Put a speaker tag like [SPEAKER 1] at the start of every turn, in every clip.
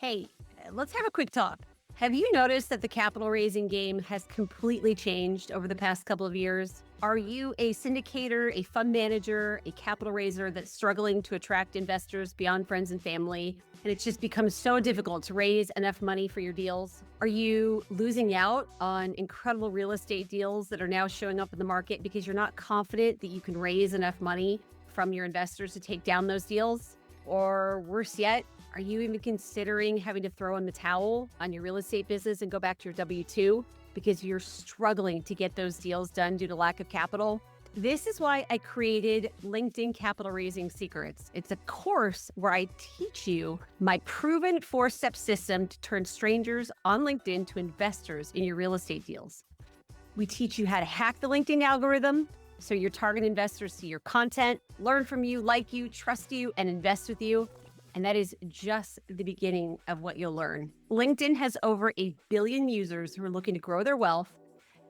[SPEAKER 1] Hey, let's have a quick talk. Have you noticed that the capital raising game has completely changed over the past couple of years? Are you a syndicator, a fund manager, a capital raiser that's struggling to attract investors beyond friends and family? And it's just become so difficult to raise enough money for your deals? Are you losing out on incredible real estate deals that are now showing up in the market because you're not confident that you can raise enough money from your investors to take down those deals? Or worse yet, are you even considering having to throw in the towel on your real estate business and go back to your W-2 because you're struggling to get those deals done due to lack of capital? This is why I created LinkedIn Capital Raising Secrets. It's a course where I teach you my proven 4-step system to turn strangers on LinkedIn to investors in your real estate deals. We teach you how to hack the LinkedIn algorithm so your target investors see your content, learn from you, like you, trust you, and invest with you. And that is just the beginning of what you'll learn. LinkedIn has over 1 billion users who are looking to grow their wealth,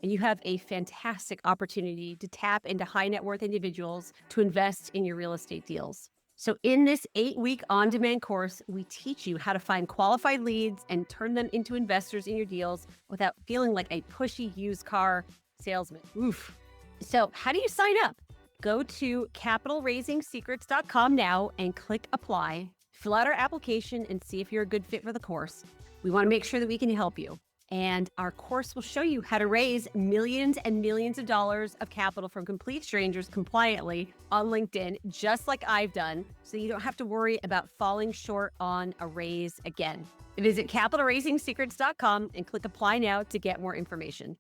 [SPEAKER 1] and you have a fantastic opportunity to tap into high net worth individuals to invest in your real estate deals. So in this 8-week on-demand course, we teach you how to find qualified leads and turn them into investors in your deals without feeling like a pushy used car salesman. Oof. So how do you sign up? Go to capitalraisengsecrets.com now and click apply. Fill out our application and see if you're a good fit for the course. We want to make sure that we can help you. And our course will show you how to raise millions and millions of dollars of capital from complete strangers compliantly on LinkedIn, just like I've done, so you don't have to worry about falling short on a raise again. Visit capitalraisengsecrets.com and click apply now to get more information.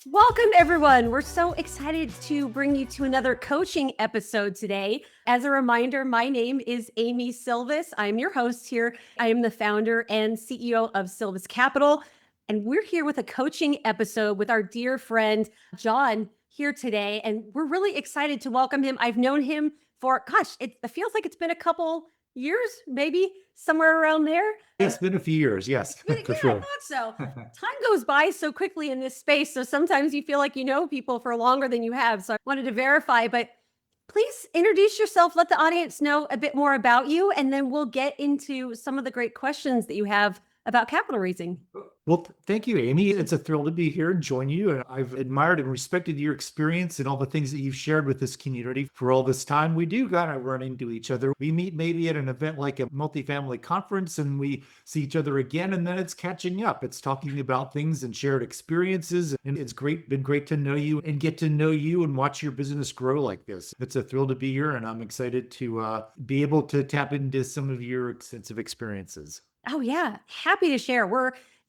[SPEAKER 1] Welcome, everyone. We're so excited to bring you to another coaching episode today. As a reminder, my name is Amy Sylvis. I'm your host here. I am the founder and CEO of Sylvis Capital, and we're here with a coaching episode with our dear friend, John, here today. And we're really excited to welcome him. I've known him for, it feels like it's been a couple years, maybe somewhere around there.
[SPEAKER 2] It's been a few years, yes, for
[SPEAKER 1] Yeah, I
[SPEAKER 2] sure.
[SPEAKER 1] thought so. Time goes by so quickly in this space. So sometimes you feel like you know people for longer than you have. So I wanted to verify, but please introduce yourself. Let the audience know a bit more about you, and then we'll get into some of the great questions that you have about capital raising.
[SPEAKER 2] Well, thank you, Amy. It's a thrill to be here and join you. And I've admired and respected your experience and all the things that you've shared with this community for all this time. We do kind of run into each other. We meet maybe at an event like a multifamily conference and we see each other again, and then it's catching up. It's talking about things and shared experiences. And it's been great to know you and get to know you and watch your business grow like this. It's a thrill to be here, and I'm excited to be able to tap into some of your extensive experiences.
[SPEAKER 1] Oh, yeah. Happy to share.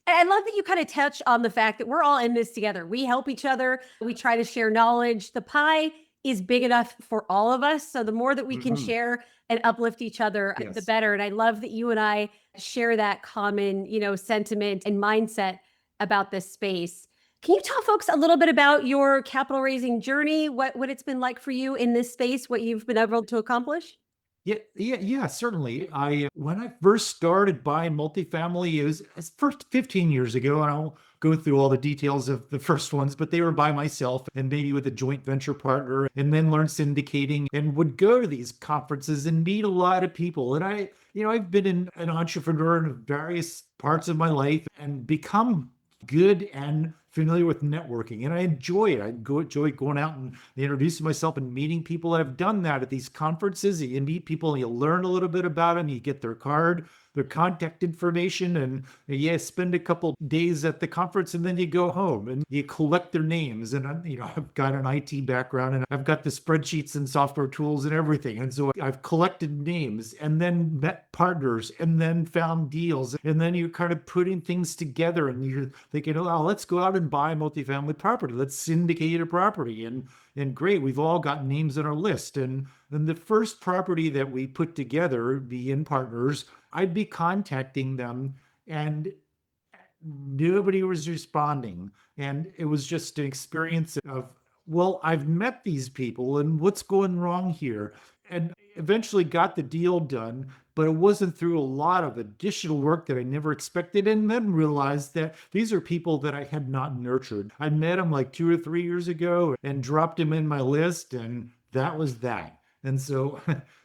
[SPEAKER 1] I love that you kind of touch on the fact that we're all in this together. We help each other. We try to share knowledge. The pie is big enough for all of us. So the more that we can share and uplift each other, the
[SPEAKER 2] Yes.
[SPEAKER 1] better. And I love that you and I share that common, sentiment and mindset about this space. Can you tell folks a little bit about your capital raising journey, what it's been like for you in this space, what you've been able to accomplish?
[SPEAKER 2] Yeah, certainly. When I first started buying multifamily, it's first 15 years ago, and I'll go through all the details of the first ones, but they were by myself and maybe with a joint venture partner, and then learned syndicating and would go to these conferences and meet a lot of people. And I've been an entrepreneur in various parts of my life and become good and familiar with networking, and I enjoy it. Enjoy going out and introducing myself and meeting people. And I've done that at these conferences. You meet people and you learn a little bit about them. You get their card, their contact information, and spend a couple days at the conference, and then you go home and you collect their names. And I've got an IT background, and I've got the spreadsheets and software tools and everything. And so I've collected names and then met partners and then found deals. And then you're kind of putting things together and you're thinking, oh, let's go out and buy multifamily property. Let's syndicate a property. And great, we've all got names on our list. And then the first property that we put together, being partners, I'd be contacting them and nobody was responding. And it was just an experience of, well, I've met these people and what's going wrong here? And eventually got the deal done, but it wasn't through a lot of additional work that I never expected. And then realized that these are people that I had not nurtured. I met them like 2 or 3 years ago and dropped them in my list, and that was that. And so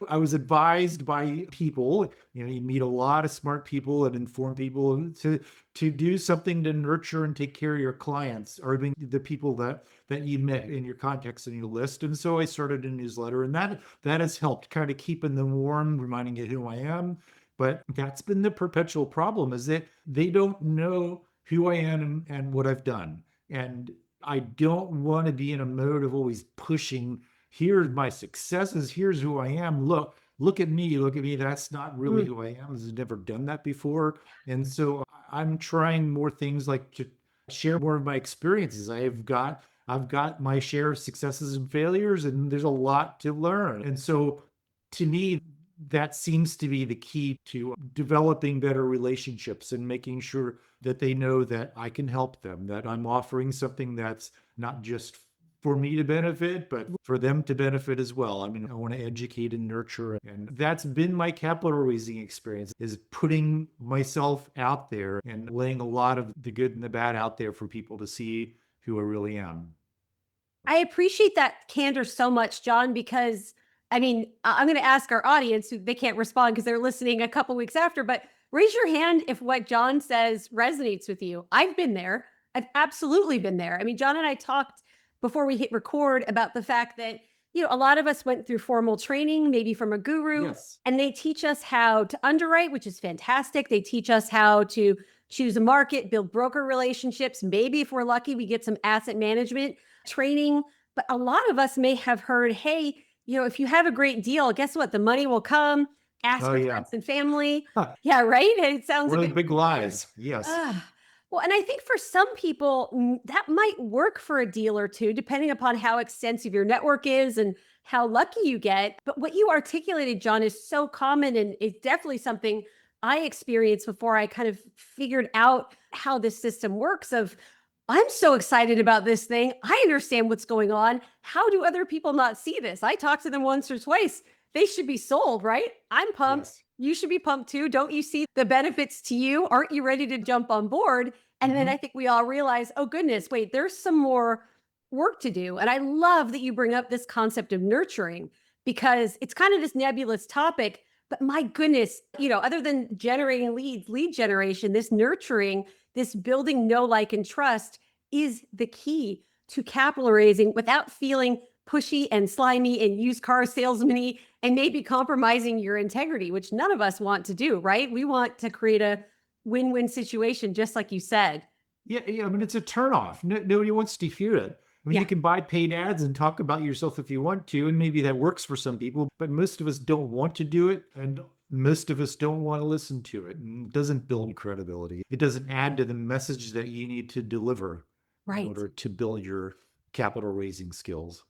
[SPEAKER 2] I was advised by people, you meet a lot of smart people and informed people to do something to nurture and take care of your clients or even the people that you met in your contacts and your list. And so I started a newsletter, and that has helped kind of keeping them warm, reminding you who I am. But that's been the perpetual problem, is that they don't know who I am and what I've done. And I don't want to be in a mode of always pushing, here's my successes, here's who I am. Look at me, look at me. That's not really
[SPEAKER 1] Mm.
[SPEAKER 2] who I am. I've never done that before. And so I'm trying more things like to share more of my experiences. I've got my share of successes and failures, and there's a lot to learn. And so to me, that seems to be the key to developing better relationships and making sure that they know that I can help them, that I'm offering something that's not just for me to benefit, but for them to benefit as well. I mean, I want to educate and nurture. And that's been my capital raising experience, is putting myself out there and laying a lot of the good and the bad out there for people to see who I really am.
[SPEAKER 1] I appreciate that candor so much, John, because I mean, I'm going to ask our audience who they can't respond because they're listening a couple weeks after, but raise your hand if what John says resonates with you. I've been there. I've absolutely been there. I mean, John and I talked before we hit record about the fact that, a lot of us went through formal training, maybe from a guru,
[SPEAKER 2] Yes.
[SPEAKER 1] and they teach us how to underwrite, which is fantastic. They teach us how to choose a market, build broker relationships. Maybe if we're lucky, we get some asset management training. But a lot of us may have heard, hey, if you have a great deal, guess what? The money will come. Ask
[SPEAKER 2] Oh,
[SPEAKER 1] your
[SPEAKER 2] yeah.
[SPEAKER 1] friends and family.
[SPEAKER 2] Huh.
[SPEAKER 1] Yeah, right. And it sounds a
[SPEAKER 2] One of the
[SPEAKER 1] bit.
[SPEAKER 2] big lies. Yes.
[SPEAKER 1] Ah. Well, and I think for some people, that might work for a deal or two, depending upon how extensive your network is and how lucky you get. But what you articulated, John, is so common, and it's definitely something I experienced before I kind of figured out how this system works. Of, I'm so excited about this thing. I understand what's going on. How do other people not see this? I talked to them once or twice. They should be sold, right? I'm pumped.
[SPEAKER 2] Yes.
[SPEAKER 1] You should be pumped too. Don't you see the benefits to you? Aren't you ready to jump on board? And then
[SPEAKER 2] Mhm.
[SPEAKER 1] I think we all realize, oh goodness, wait, there's some more work to do. And I love that you bring up this concept of nurturing, because it's kind of this nebulous topic. But my goodness, other than generating leads, lead generation, this nurturing, this building know, like, and trust is the key to capital raising without feeling pushy and slimy and used car salesman-y and maybe compromising your integrity, which none of us want to do, right? We want to create a win-win situation, just like you said.
[SPEAKER 2] Yeah, yeah. I mean, it's a turnoff. Nobody wants to hear it. I mean,
[SPEAKER 1] Yeah,
[SPEAKER 2] you can buy paid ads and talk about yourself if you want to, and maybe that works for some people, but most of us don't want to do it, and most of us don't want to listen to it. And it doesn't build credibility. It doesn't add to the message that you need to deliver in
[SPEAKER 1] right.
[SPEAKER 2] order to build your capital raising skills.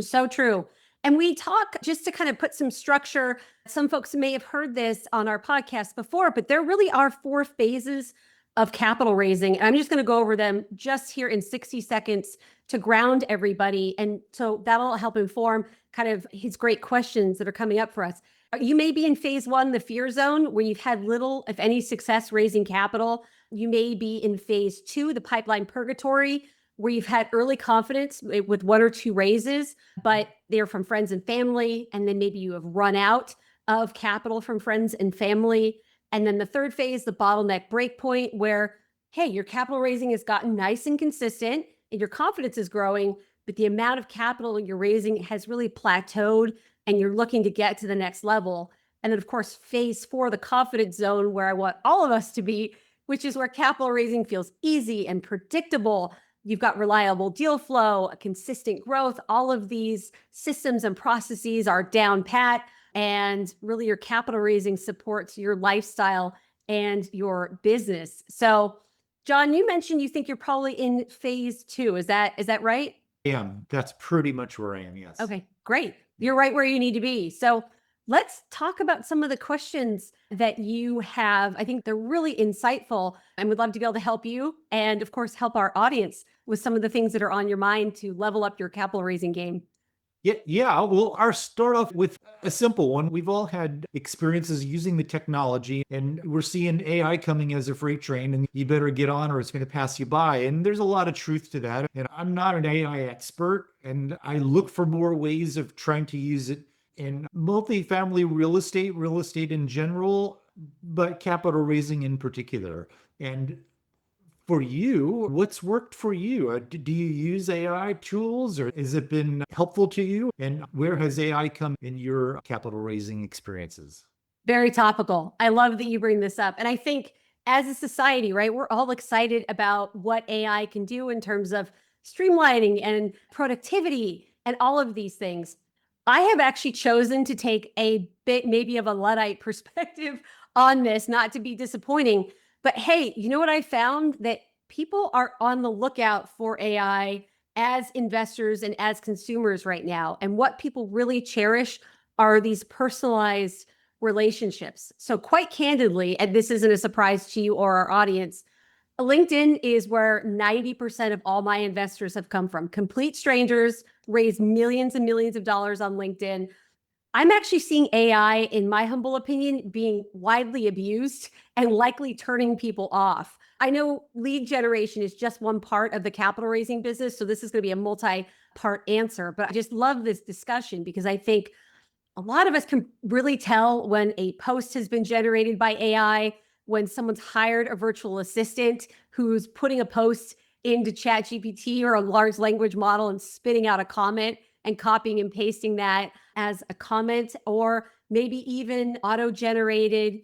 [SPEAKER 1] So true. And we talk, just to kind of put some structure. Some folks may have heard this on our podcast before, but there really are 4 phases of capital raising. And I'm just going to go over them just here in 60 seconds to ground everybody. And so that'll help inform kind of his great questions that are coming up for us. You may be in phase 1, the fear zone, where you've had little, if any, success raising capital. You may be in phase 2, the pipeline purgatory, where you've had early confidence with 1 or 2 raises, but they're from friends and family. And then maybe you have run out of capital from friends and family. And then the third phase, the bottleneck break point, where, hey, your capital raising has gotten nice and consistent and your confidence is growing, but the amount of capital you're raising has really plateaued and you're looking to get to the next level. And then, of course, phase 4, the confidence zone, where I want all of us to be, which is where capital raising feels easy and predictable. You've got reliable deal flow, a consistent growth. All of these systems and processes are down pat, and really your capital raising supports your lifestyle and your business. So, John, you mentioned you think you're probably in phase 2. Is that right?
[SPEAKER 2] Yeah, that's pretty much where I am. Yes.
[SPEAKER 1] Okay, great. You're right where you need to be. So let's talk about some of the questions that you have. I think they're really insightful and would love to be able to help you and, of course, help our audience with some of the things that are on your mind to level up your capital raising game.
[SPEAKER 2] Yeah, yeah. Well, I'll start off with a simple one. We've all had experiences using the technology, and we're seeing AI coming as a freight train, and you better get on or it's going to pass you by. And there's a lot of truth to that. And I'm not an AI expert, and I look for more ways of trying to use it in multifamily real estate in general, but capital raising in particular. And for you, what's worked for you? Do you use AI tools or has it been helpful to you? And where has AI come in your capital raising experiences?
[SPEAKER 1] Very topical. I love that you bring this up. And I think as a society, right, we're all excited about what AI can do in terms of streamlining and productivity and all of these things. I have actually chosen to take a bit maybe of a Luddite perspective on this, not to be disappointing. But hey, you know what I found? That people are on the lookout for AI as investors and as consumers right now. And what people really cherish are these personalized relationships. So, quite candidly, and this isn't a surprise to you or our audience, LinkedIn is where 90% of all my investors have come from. Complete strangers raise millions and millions of dollars on LinkedIn. I'm actually seeing AI, in my humble opinion, being widely abused and likely turning people off. I know lead generation is just one part of the capital raising business. So, this is going to be a multi part answer, but I just love this discussion because I think a lot of us can really tell when a post has been generated by AI, when someone's hired a virtual assistant who's putting a post into ChatGPT or a large language model and spitting out a comment and copying and pasting that as a comment, or maybe even auto generated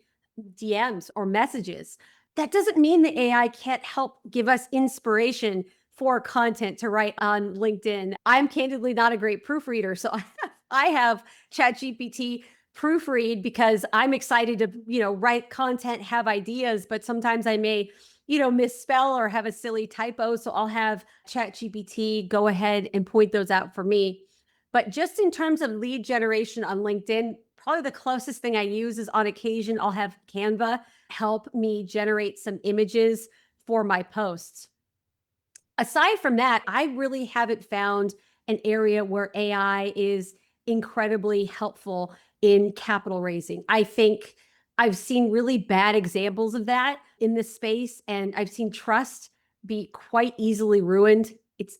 [SPEAKER 1] DMs or messages. That doesn't mean the AI can't help give us inspiration for content to write on LinkedIn. I'm candidly not a great proofreader, so I have ChatGPT proofread because I'm excited to, write content, have ideas, but sometimes I may, misspell or have a silly typo. So I'll have ChatGPT go ahead and point those out for me. But just in terms of lead generation on LinkedIn, probably the closest thing I use is on occasion, I'll have Canva help me generate some images for my posts. Aside from that, I really haven't found an area where AI is incredibly helpful in capital raising. I think I've seen really bad examples of that in this space, and I've seen trust be quite easily ruined. It's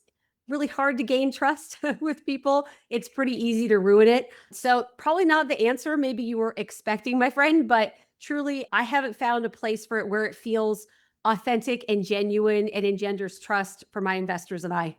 [SPEAKER 1] really hard to gain trust with people. It's pretty easy to ruin it. So, probably not the answer maybe you were expecting, my friend, but truly, I haven't found a place for it where it feels authentic and genuine and engenders trust for my investors and I.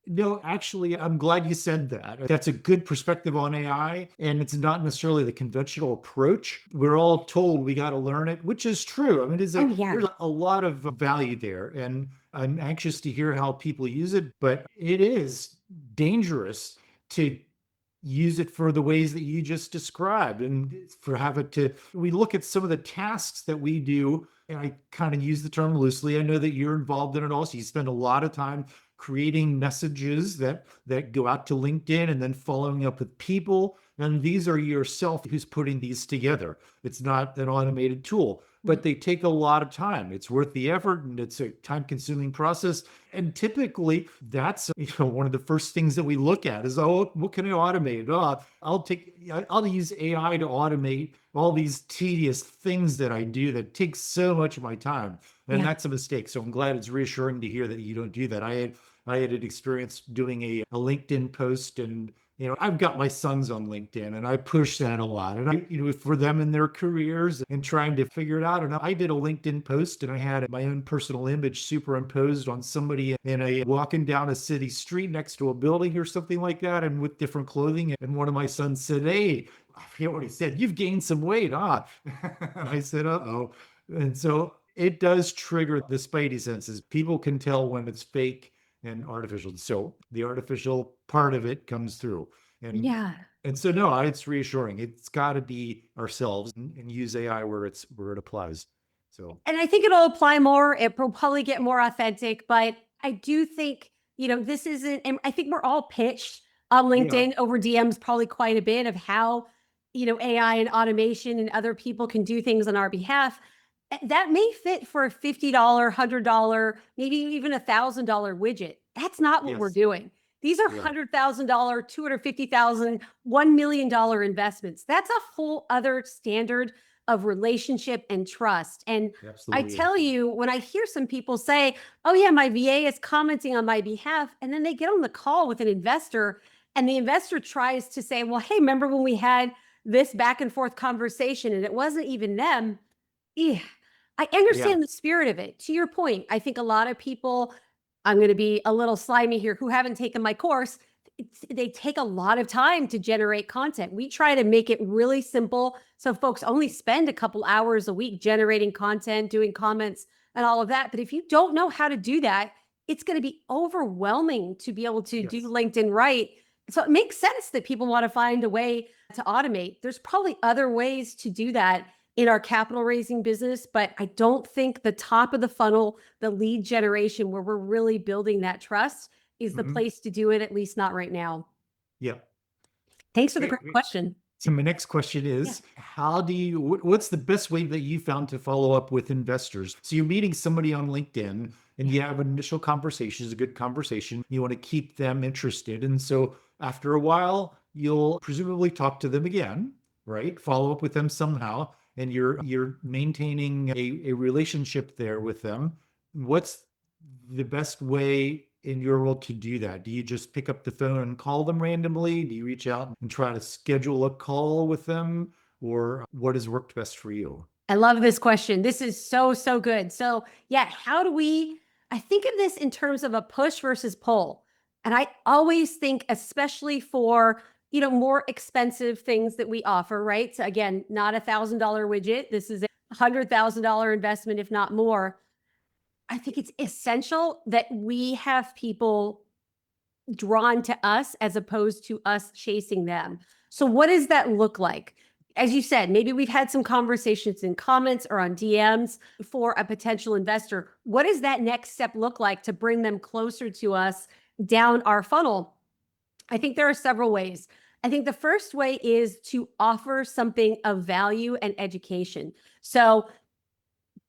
[SPEAKER 2] No, actually, I'm glad you said that. That's a good perspective on AI, and it's not necessarily the conventional approach. We're all told we got to learn it, which is true. I mean,
[SPEAKER 1] Oh, yeah.
[SPEAKER 2] there's a lot of value there, and I'm anxious to hear how people use it, but it is dangerous to use it for the ways that you just described and for have it to we look at some of the tasks that we do, and I kind of use the term loosely. I know that you're involved in it also. You spend a lot of time creating messages that go out to LinkedIn and then following up with people, and these are yourself who's putting these together. It's not an automated tool, but they take a lot of time. It's worth the effort, and it's a time consuming process. And typically that's one of the first things that we look at is, oh, what can I automate? I'll use AI to automate all these tedious things that I do that takes so much of my time. And
[SPEAKER 1] Yeah.
[SPEAKER 2] that's a mistake. So I'm glad it's reassuring to hear that you don't do that. I had an experience doing a LinkedIn post, and I've got my sons on LinkedIn and I push that a lot, and for them in their careers and trying to figure it out. And I did a LinkedIn post and I had my own personal image superimposed on somebody in a walking down a city street next to a building or something like that, and with different clothing. And one of my sons said, "Hey," I forget what he said, "you've gained some weight, huh?" And I said, "Uh-oh." And so it does trigger the spidey senses. People can tell when it's fake and artificial. So the artificial part of it comes through. And
[SPEAKER 1] Yeah.
[SPEAKER 2] and so no, it's reassuring. It's got to be ourselves, and use AI where it applies. So
[SPEAKER 1] And I think it'll apply more. It will probably get more authentic, but I do think, this isn't, and I think we're all pitched on
[SPEAKER 2] yeah,
[SPEAKER 1] LinkedIn over DMs probably quite a bit of how, AI and automation and other people can do things on our behalf. That may fit for a $50, $100, maybe even $1,000 widget. That's not what we're
[SPEAKER 2] yes,
[SPEAKER 1] doing. These are
[SPEAKER 2] yeah,
[SPEAKER 1] $100,000, $250,000, $1 million investments. That's a whole other standard of relationship and trust. And I
[SPEAKER 2] absolutely
[SPEAKER 1] tell
[SPEAKER 2] is.
[SPEAKER 1] you, when I hear some people say, "Oh, yeah, my VA is commenting on my behalf," and then they get on the call with an investor And the investor tries to say, well, hey, remember when we had this back and forth conversation and it wasn't even them? Yeah, I
[SPEAKER 2] Yeah.
[SPEAKER 1] understand the spirit of it. To your point, I think a lot of people, I'm going to be a little slimy here, who haven't taken my course, they take a lot of time to generate content. We try to make it really simple so folks only spend a couple hours a week generating content, doing comments, and all of that. But if you don't know how to do that, it's going to be overwhelming to be able to do
[SPEAKER 2] Yes.
[SPEAKER 1] LinkedIn right. So it makes sense that people want to find a way to automate. There's probably other ways to do that in our capital raising business, but I don't think the top of the funnel, the lead generation where we're really building that trust, is the
[SPEAKER 2] Mhm.
[SPEAKER 1] place to do it, at least not right now.
[SPEAKER 2] Yeah.
[SPEAKER 1] Thanks for the
[SPEAKER 2] Great.
[SPEAKER 1] great question.
[SPEAKER 2] So my next question
[SPEAKER 1] Yeah.
[SPEAKER 2] is, what's the best way that you found to follow up with investors? So you're meeting somebody on LinkedIn and
[SPEAKER 1] Yeah.
[SPEAKER 2] you have an initial conversation, it's a good conversation. You want to keep them interested. And so after a while, you'll presumably talk to them again, right? Follow up with them somehow, and you're maintaining a relationship there with them. What's the best way in your world to do that? Do you just pick up the phone and call them randomly? Do you reach out and try to schedule a call with them? Or what has worked best for you?
[SPEAKER 1] I love this question. This is so, so good. So, yeah, how do we? I think of this in terms of a push versus pull. And I always think, especially for, more expensive things that we offer, right? So, again, not $1,000 widget. This is a $100,000 investment, if not more. I think it's essential that we have people drawn to us as opposed to us chasing them. So, what does that look like? As you said, maybe we've had some conversations in comments or on DMs for a potential investor. What does that next step look like to bring them closer to us down our funnel? I think there are several ways. I think the first way is to offer something of value and education. So,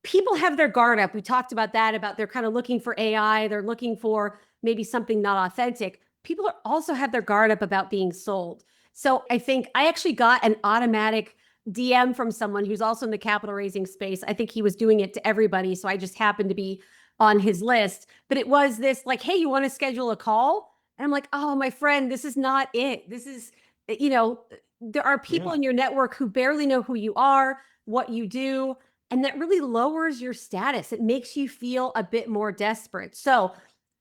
[SPEAKER 1] people have their guard up. We talked about that, about they're kind of looking for AI, they're looking for maybe something not authentic. People are also have their guard up about being sold. So I think I actually got an automatic DM from someone who's also in the capital raising space. I think he was doing it to everybody. So I just happened to be on his list. But it was this like, hey, you want to schedule a call? And I'm like, oh, my friend, this is not it. This is, you know, there are people
[SPEAKER 2] Yeah.
[SPEAKER 1] in your network who barely know who you are, what you do, and that really lowers your status. It makes you feel a bit more desperate. So,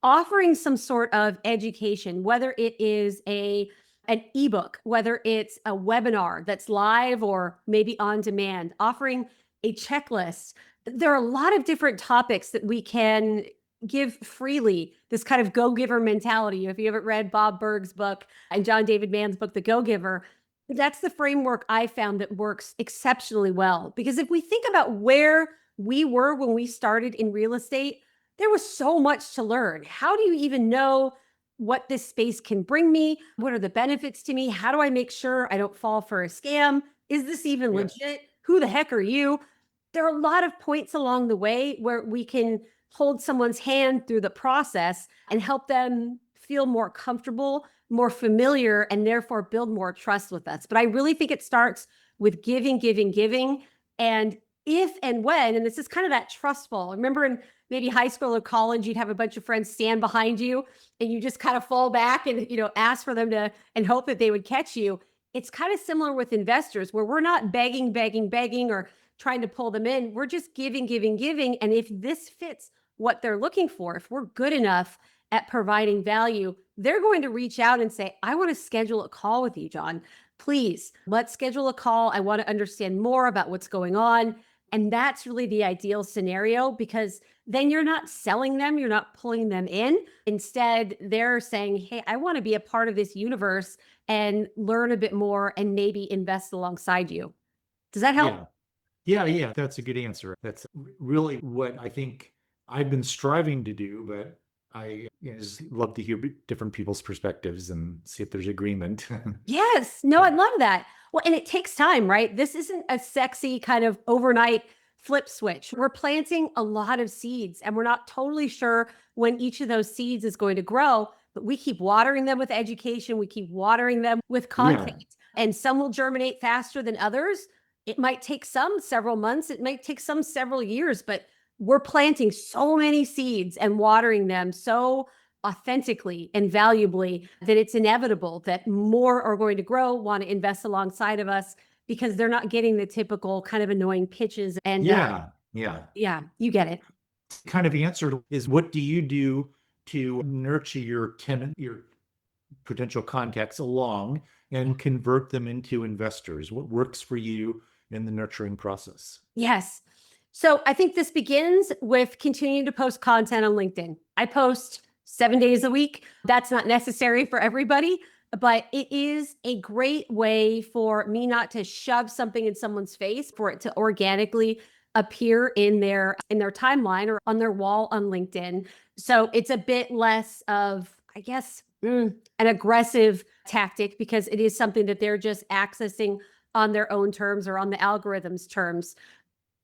[SPEAKER 1] offering some sort of education, whether it is an ebook, whether it's a webinar that's live or maybe on demand, offering a checklist. There are a lot of different topics that we can give freely. This kind of go-giver mentality. If you haven't read Bob Burg's book and John David Mann's book, The Go-Giver, that's the framework I found that works exceptionally well. Because if we think about where we were when we started in real estate, there was so much to learn. How do you even know what this space can bring me? What are the benefits to me? How do I make sure I don't fall for a scam? Is this even
[SPEAKER 2] Yes.
[SPEAKER 1] legit? Who the heck are you? There are a lot of points along the way where we can hold someone's hand through the process and help them feel more comfortable, more familiar, and therefore build more trust with us. But I really think it starts with giving, giving, giving. And if and when, and this is kind of that trustful. Remember in maybe high school or college, you'd have a bunch of friends stand behind you and you just kind of fall back and, ask for them to and hope that they would catch you. It's kind of similar with investors where we're not begging, begging, begging, or trying to pull them in. We're just giving, giving, giving. And if this fits what they're looking for, if we're good enough at providing value, they're going to reach out and say, I want to schedule a call with you, John. Please, let's schedule a call. I want to understand more about what's going on. And that's really the ideal scenario because then you're not selling them, you're not pulling them in. Instead, they're saying, hey, I want to be a part of this universe and learn a bit more and maybe invest alongside you. Does that help?
[SPEAKER 2] Yeah. Yeah, yeah, that's a good answer. That's really what I think I've been striving to do, but I just love to hear different people's perspectives and see if there's agreement.
[SPEAKER 1] Yes. No, I love that. Well, and it takes time, right? This isn't a sexy kind of overnight flip switch. We're planting a lot of seeds and we're not totally sure when each of those seeds is going to grow, but we keep watering them with education. We keep watering them with
[SPEAKER 2] Yeah,
[SPEAKER 1] content, and some will germinate faster than others. It might take some several months. It might take some several years, but we're planting so many seeds and watering them so authentically and valuably that it's inevitable that more are going to grow, want to invest alongside of us because they're not getting the typical kind of annoying pitches. And
[SPEAKER 2] Yeah.
[SPEAKER 1] yeah, you get it.
[SPEAKER 2] Kind of answer is, what do you do to nurture your potential contacts along and convert them into investors? What works for you in the nurturing process?
[SPEAKER 1] Yes. So I think this begins with continuing to post content on LinkedIn. I post 7 days a week. That's not necessary for everybody, but it is a great way for me not to shove something in someone's face, for it to organically appear in their timeline or on their wall on LinkedIn. So it's a bit less of, I guess, an aggressive tactic because it is something that they're just accessing on their own terms or on the algorithm's terms.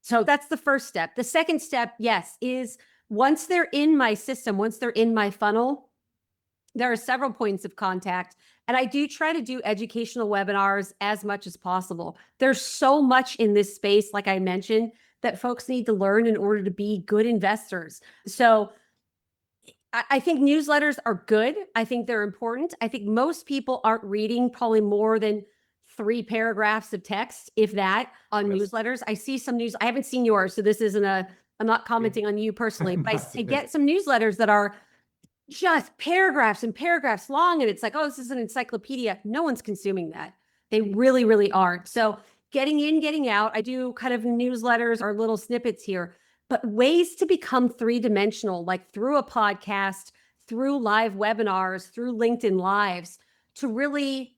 [SPEAKER 1] So that's the first step. The second step, yes, is once they're in my system, once they're in my funnel, there are several points of contact. And I do try to do educational webinars as much as possible. There's so much in this space, like I mentioned, that folks need to learn in order to be good investors. So I think newsletters are good. I think they're important. I think most people aren't reading probably more than 3 paragraphs of text, if that, on
[SPEAKER 2] Yes.
[SPEAKER 1] newsletters. I see some news. I haven't seen yours, so this isn't I'm not commenting on you personally, but I get some newsletters that are just paragraphs and paragraphs long. And it's like, oh, this is an encyclopedia. No one's consuming that. They really, really aren't. So getting in, getting out, I do kind of newsletters or little snippets here, but ways to become 3-dimensional, like through a podcast, through live webinars, through LinkedIn Lives, to really,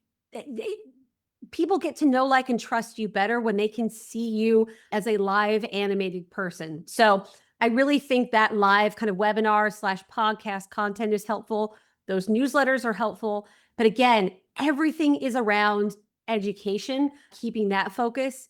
[SPEAKER 1] people get to know, like, and trust you better when they can see you as a live animated person. So I really think that live kind of webinar / podcast content is helpful. Those newsletters are helpful. But again, everything is around education, keeping that focus.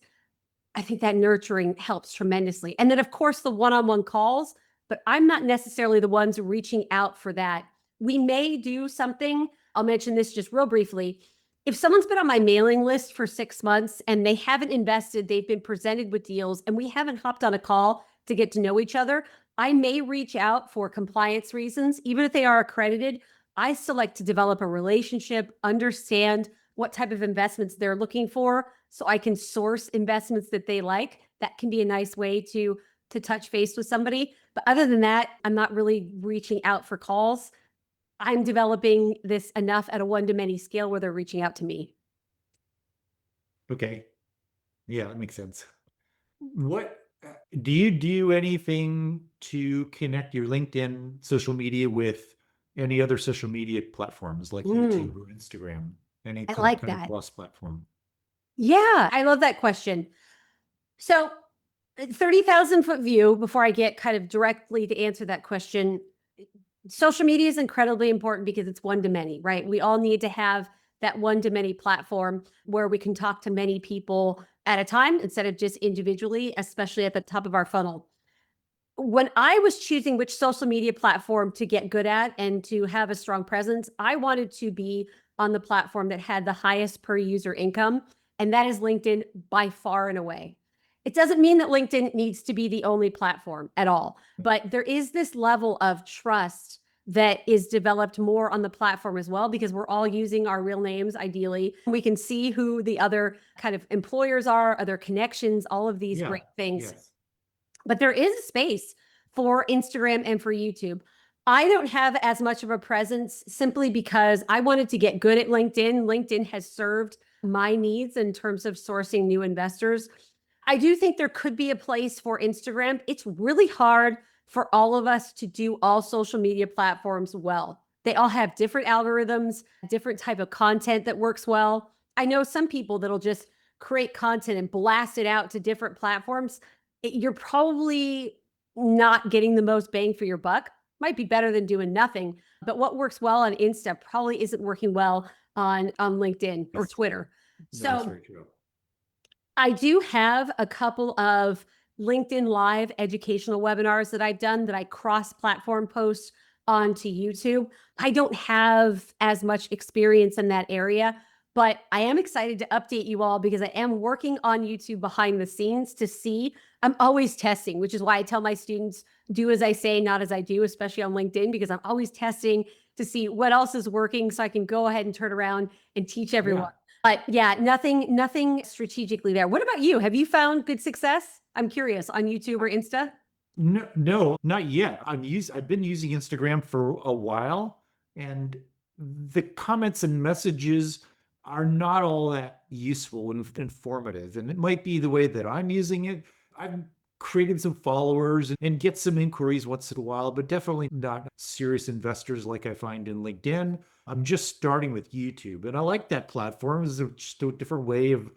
[SPEAKER 1] I think that nurturing helps tremendously. And then, of course, the one-on-one calls, but I'm not necessarily the ones reaching out for that. We may do something. I'll mention this just real briefly. If someone's been on my mailing list for 6 months and they haven't invested, they've been presented with deals, and we haven't hopped on a call to get to know each other, I may reach out for compliance reasons. Even if they are accredited, I still like to develop a relationship, understand what type of investments they're looking for, so I can source investments that they like. That can be a nice way to touch base with somebody. But other than that, I'm not really reaching out for calls. I'm developing this enough at a one-to-many scale where they're reaching out to me.
[SPEAKER 2] Okay. Yeah, that makes sense. What do you do anything to connect your LinkedIn social media with any other social media platforms like YouTube or Instagram? Any
[SPEAKER 1] I like
[SPEAKER 2] kind of
[SPEAKER 1] that.
[SPEAKER 2] cross-platform?
[SPEAKER 1] Yeah, I love that question. So 30,000-foot view, before I get kind of directly to answer that question, social media is incredibly important because it's one-to-many, right? We all need to have that one-to-many platform where we can talk to many people at a time instead of just individually, especially at the top of our funnel. When I was choosing which social media platform to get good at and to have a strong presence, I wanted to be on the platform that had the highest per user income, and that is LinkedIn by far and away. It doesn't mean that LinkedIn needs to be the only platform at all, but there is this level of trust that is developed more on the platform as well, because we're all using our real names. Ideally, we can see who the other kind of employers are, other connections, all of these great things.
[SPEAKER 2] Yes.
[SPEAKER 1] But there is a space for Instagram and for YouTube. I don't have as much of a presence simply because I wanted to get good at LinkedIn. LinkedIn has served my needs in terms of sourcing new investors. I do think there could be a place for Instagram. It's really hard for all of us to do all social media platforms well. They all have different algorithms, different type of content that works well. I know some people that'll just create content and blast it out to different platforms. You're probably not getting the most bang for your buck. Might be better than doing nothing, but what works well on Insta probably isn't working well on LinkedIn or
[SPEAKER 2] Yes.
[SPEAKER 1] Twitter.
[SPEAKER 2] That's
[SPEAKER 1] So
[SPEAKER 2] very true.
[SPEAKER 1] I do have a couple of LinkedIn Live educational webinars that I've done that I cross-platform post onto YouTube. I don't have as much experience in that area, but I am excited to update you all because I am working on YouTube behind the scenes to see. I'm always testing, which is why I tell my students, do as I say, not as I do, especially on LinkedIn, because I'm always testing, to see what else is working so I can go ahead and turn around and teach everyone.
[SPEAKER 2] Yeah.
[SPEAKER 1] But yeah, nothing strategically there. What about you? Have you found good success? I'm curious on YouTube or Insta.
[SPEAKER 2] No, no, not yet. I've been using Instagram for a while, and the comments and messages are not all that useful and informative. And it might be the way that I'm using it. I've created some followers and get some inquiries once in a while, but definitely not serious investors like I find in LinkedIn. I'm just starting with YouTube, and I like that platform. It's just a different way of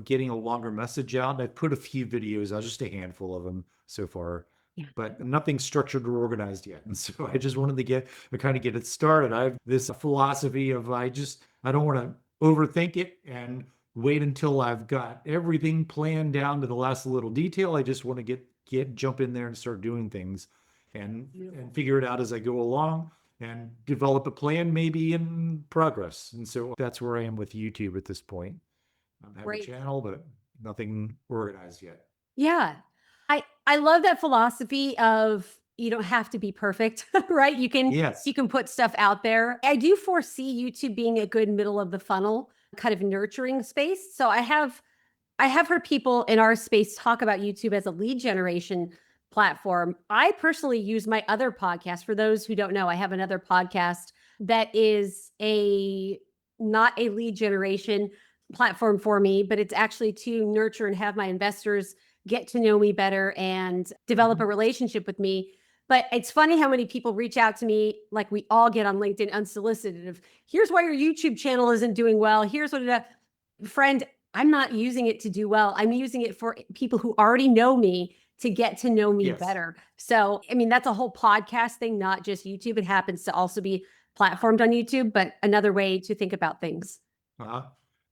[SPEAKER 2] getting a longer message out. And I've put a few videos out, just a handful of them so far,
[SPEAKER 1] Yeah.
[SPEAKER 2] but nothing structured or organized yet. And so I just wanted to kind of get it started. I have this philosophy of I don't want to overthink it and wait until I've got everything planned down to the last little detail. I just want to jump in there and start doing things and figure it out as I go along and develop a plan maybe in progress. And so that's where I am with YouTube at this point. I have a
[SPEAKER 1] Great.
[SPEAKER 2] channel, but nothing organized yet.
[SPEAKER 1] Yeah. I love that philosophy of you don't have to be perfect, right?
[SPEAKER 2] Yes.
[SPEAKER 1] You can put stuff out there. I do foresee YouTube being a good middle of the funnel kind of nurturing space. So I have heard people in our space talk about YouTube as a lead generation platform. I personally use my other podcast. For those who don't know, I have another podcast that is a not a lead generation platform for me, but it's actually to nurture and have my investors get to know me better and develop a
[SPEAKER 2] Mhm.
[SPEAKER 1] relationship with me. But it's funny how many people reach out to me, like we all get on LinkedIn unsolicited, of here's why your YouTube channel isn't doing well. Here's what it, friend, I'm not using it to do well. I'm using it for people who already know me to get to know me
[SPEAKER 2] Yes.
[SPEAKER 1] better. So, I mean, that's a whole podcast thing, not just YouTube. It happens to also be platformed on YouTube, but another way to think about things.
[SPEAKER 2] Uh-huh.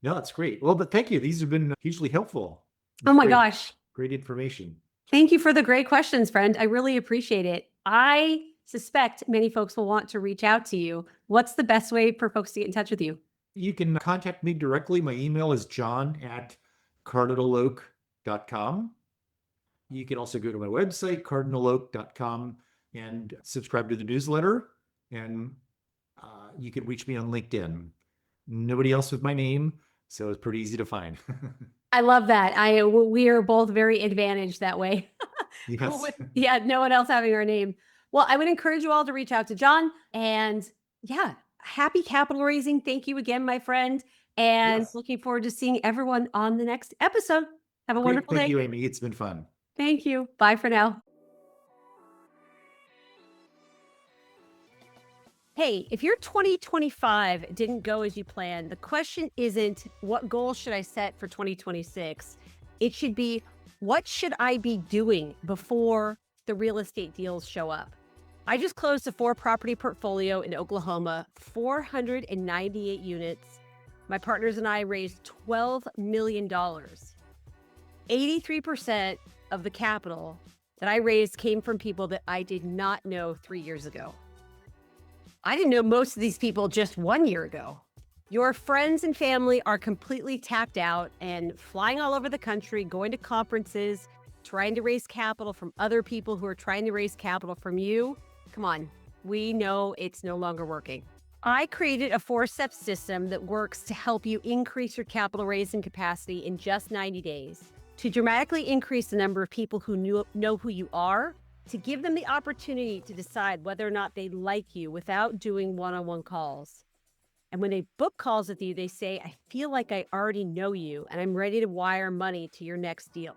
[SPEAKER 2] No, that's great. Well, but thank you. These have been hugely helpful.
[SPEAKER 1] Oh
[SPEAKER 2] It's
[SPEAKER 1] my
[SPEAKER 2] great.
[SPEAKER 1] gosh.
[SPEAKER 2] Great information.
[SPEAKER 1] Thank you for the great questions, friend. I really appreciate it. I suspect many folks will want to reach out to you. What's the best way for folks to get in touch with you?
[SPEAKER 2] You can contact me directly. My email is john@cardinaloak.com. You can also go to my website, cardinaloak.com, and subscribe to the newsletter. And you can reach me on LinkedIn. Nobody else with my name, so it's pretty easy to find.
[SPEAKER 1] I love that. We are both very advantaged that way.
[SPEAKER 2] Yes.
[SPEAKER 1] Yeah, no one else having our name. Well, I would encourage you all to reach out to John, and yeah, happy capital raising. Thank you again, my friend. And
[SPEAKER 2] Yes.
[SPEAKER 1] looking forward to seeing everyone on the next episode. Have a
[SPEAKER 2] Great.
[SPEAKER 1] wonderful
[SPEAKER 2] Thank
[SPEAKER 1] day.
[SPEAKER 2] you, Amy. It's been fun.
[SPEAKER 1] Thank you. Bye for now. Hey, if your 2025 didn't go as you planned, the question isn't what goal should I set for 2026? It should be what should I be doing before the real estate deals show up? I just closed a 4 property portfolio in Oklahoma, 498 units. My partners and I raised $12 million. 83% of the capital that I raised came from people that I did not know 3 years ago. I didn't know most of these people just 1 year ago. Your friends and family are completely tapped out and flying all over the country, going to conferences, trying to raise capital from other people who are trying to raise capital from you. Come on, we know it's no longer working. I created a 4-step system that works to help you increase your capital raising capacity in just 90 days, to dramatically increase the number of people who know who you are, to give them the opportunity to decide whether or not they like you without doing one-on-one calls. And when they book calls with you, they say, I feel like I already know you and I'm ready to wire money to your next deal.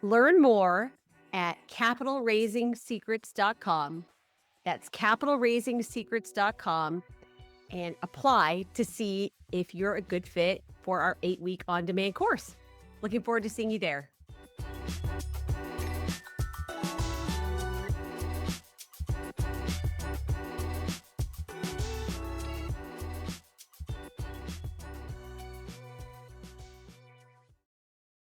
[SPEAKER 1] Learn more at capitalraisingsecrets.com. That's capitalraisingsecrets.com, and apply to see if you're a good fit for our 8-week on-demand course. Looking forward to seeing you there.